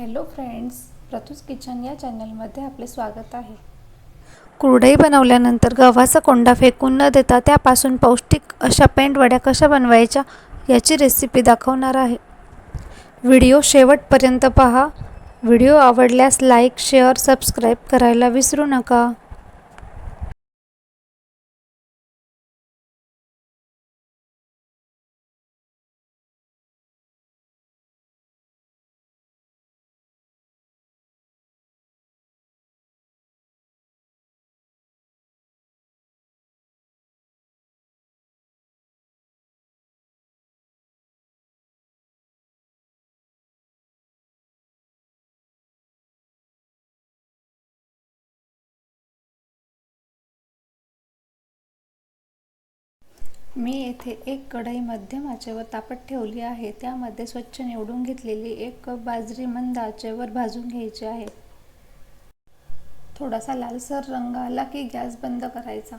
Hello friends, प्रथूस kitchen या चॅनलमध्ये आपले स्वागत आहे. कुरडई बनवल्यानंतर गव्हाचा कोंडा फेकून न देता त्यापासून पौष्टिक अशा पेंडवड्या कशा बनवायच्या याची रेसिपी दाखवणार आहे. व्हिडिओ शेवटपर्यंत पहा. व्हिडिओ आवडल्यास लाईक, शेअर, सबस्क्राईब करायला विसरू नका. मी येथे एक कढई मध्यम आचेवर तापत ठेवली आहे. त्यामध्ये स्वच्छ निवडून घेतलेली 1 कप बाजरी मंद आचेवर भाजून घ्यायची आहे. थोडासा लालसर रंग आला की गॅस बंद करायचा.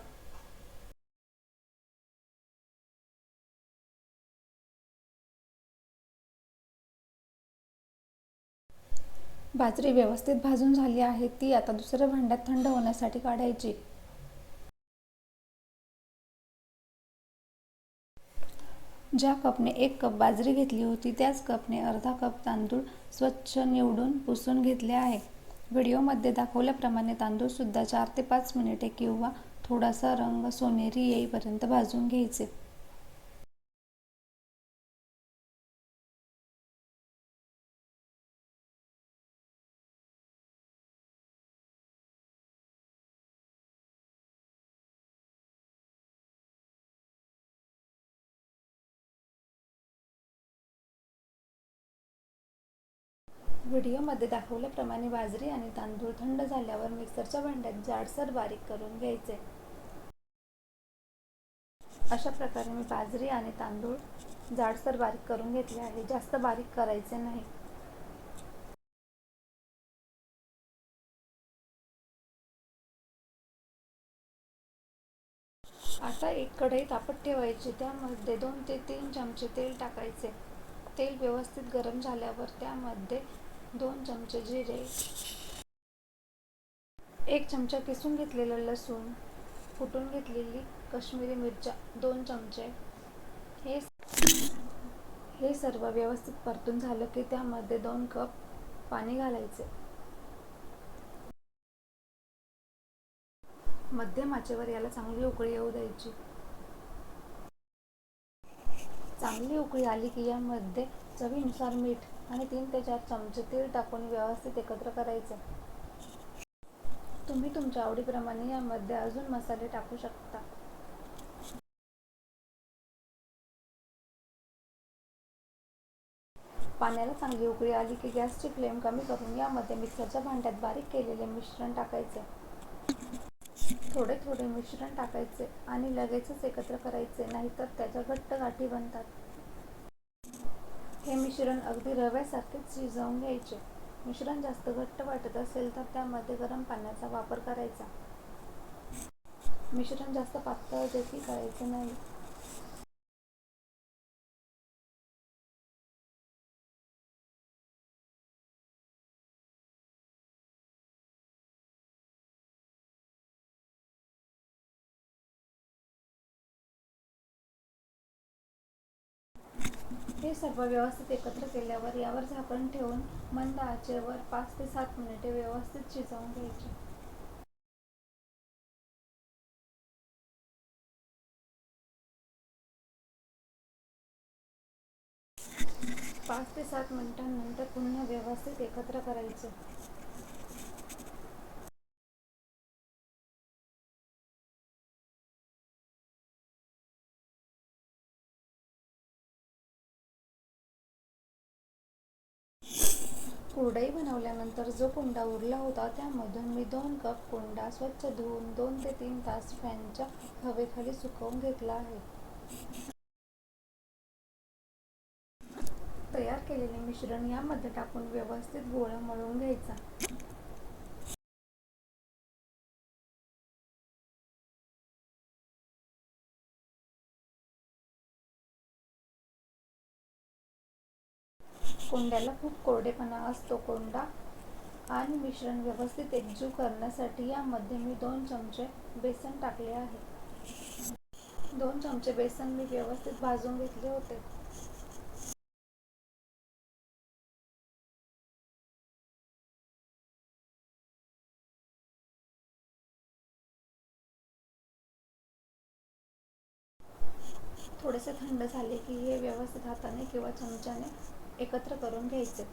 बाजरी व्यवस्थित भाजून झाली आहे. ती आता दुसऱ्या भांड्यात थंड होण्यासाठी काढायची. ज्या कपने 1 कप बाजरी घेतली होती त्याच कपने अर्धा कप तांदूळ स्वच्छ निवडून पुसून घेतले आहे. व्हिडिओमध्ये दाखवल्याप्रमाणे तांदूळ सुद्धा 4 ते 5 मिनिटे किंवा थोडासा रंग सोनेरी येईपर्यंत भाजून घ्यायचे. व्हिडिओमध्ये दाखवल्याप्रमाणे बाजरी आणि तांदूळ थंड झाल्यावर मिक्सरच्या भांड्यात जाडसर बारीक करून घ्यायचे. अशा प्रकारे मी बाजरी आणि तांदूळ जाडसर बारीक करून घेतले आहे. जास्त बारीक करायचे नाही. आता एक कढई तापत ठेवायची. त्यामध्ये 2 ते 3 चमचे तेल टाकायचे. तेल व्यवस्थित गरम झाल्यावर त्यामध्ये 2 चमचे जिरे, 1 चमचा किसून घेतलेलं लसूण, कुटून घेतलेली काश्मीरी मिरच्या 2 चमचे, हे सर्व व्यवस्थित परतून झालं की त्यामध्ये 2 कप पाणी घालायचे. मध्यम आचेवर याला चांगली उकळी येऊ द्यायची. चांगली उकळी आली की यामध्ये चवीनुसार मीठ आणि 3 ते 4 चमचे तेल टाकून व्यवस्थित एकत्र करायचे. तुम्ही तुमच्या आवडीप्रमाणे यामध्ये अजून मसाले टाकू शकता. पाण्याला चांगली उकळी आली की गॅसची फ्लेम कमी करून यामध्ये मिक्सरच्या भांड्यात बारीक केलेले मिश्रण टाकायचे. थोडे थोडे मिश्रण टाकायचे आणि लगेचच एकत्र करायचे, नाहीतर त्याच्या घट्ट गाठी बनतात. हे मिश्रण अगदी रव्यासारखेच शिजवून घ्यायचे. मिश्रण जास्त घट्ट वाटत असेल तर त्यामध्ये गरम पाण्याचा वापर करायचा. मिश्रण जास्त पातळ देखील करायचे नाही. हे सर्व व्यवस्थित एकत्र केल्यावर यावर झाकण ठेवून मंद आचेवर 5 ते 7 मिनिटे व्यवस्थित शिजवून घ्यायचे. 5 ते 7 मिनिटांनंतर पुन्हा व्यवस्थित एकत्र करायचे. कुरडई बनवल्यानंतर जो कोंडा उरला होता त्यामधून मी 2 कप कोंडा स्वच्छ धुवून 2 ते 3 तास फॅनच्या हवेखाली सुकवून घेतला आहे. तयार केलेले मिश्रण यामध्ये टाकून व्यवस्थित गोळा मळून घ्यायचा. कोंड्याला खूप कोरडेपणा असतो. कोंडा आणि मिश्रण व्यवस्थित एकजीव करण्यासाठी यामध्ये मी 2 चमचे बेसन टाकले आहे. 2 चमचे बेसन मी व्यवस्थित भाजून घेतले होते. थोडेसे थंड झाले की हे व्यवस्थित हाताने किंवा चमच्याने एकत्र करून घ्यायचे.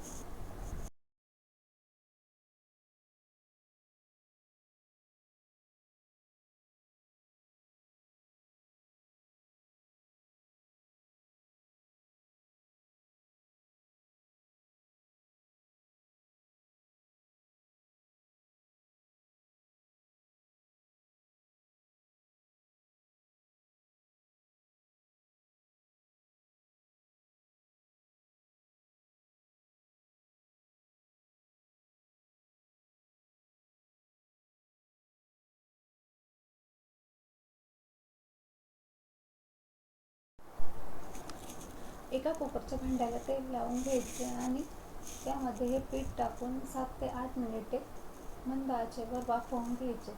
एका कुकरच्या भांड्याला तेल लावून घ्यायचे आणि त्यामध्ये हे पीठ टाकून 7 ते 8 मिनिटे मंद आचेवर वाफवून घ्यायचे.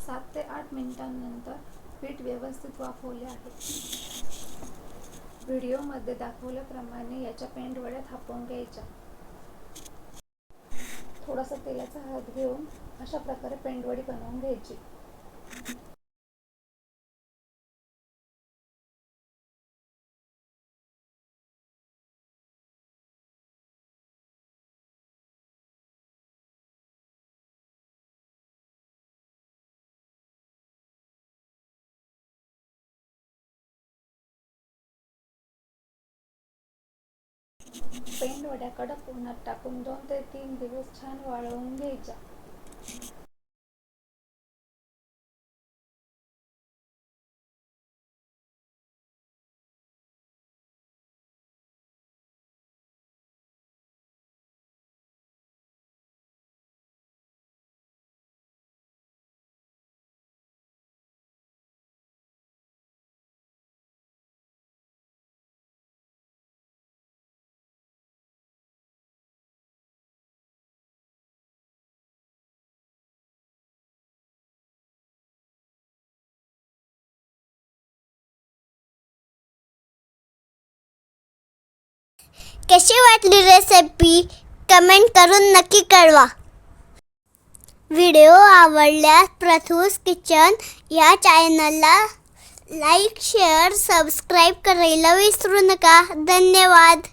सात ते 8 मिनिटांनंतर पीठ व्यवस्थित वाफवले आहे. व्हिडिओमध्ये दाखवल्याप्रमाणे याच्या पेंडवड्या थापून घ्यायच्या. थोडासा तेलाचा हात घेऊन अशा प्रकारे पेंडवडी बनवून घ्यायची. पेंडवड्या कडक उन्हात टाकून 2 ते 3 दिवस छान वाळवून घ्यायच्या. कशी वाटली रेसिपी कमेंट करून नक्की कळवा. व्हिडिओ आवडल्यास प्रथूस किचन या चॅनलला लाईक, शेअर, सबस्क्राईब करायला विसरू नका. धन्यवाद.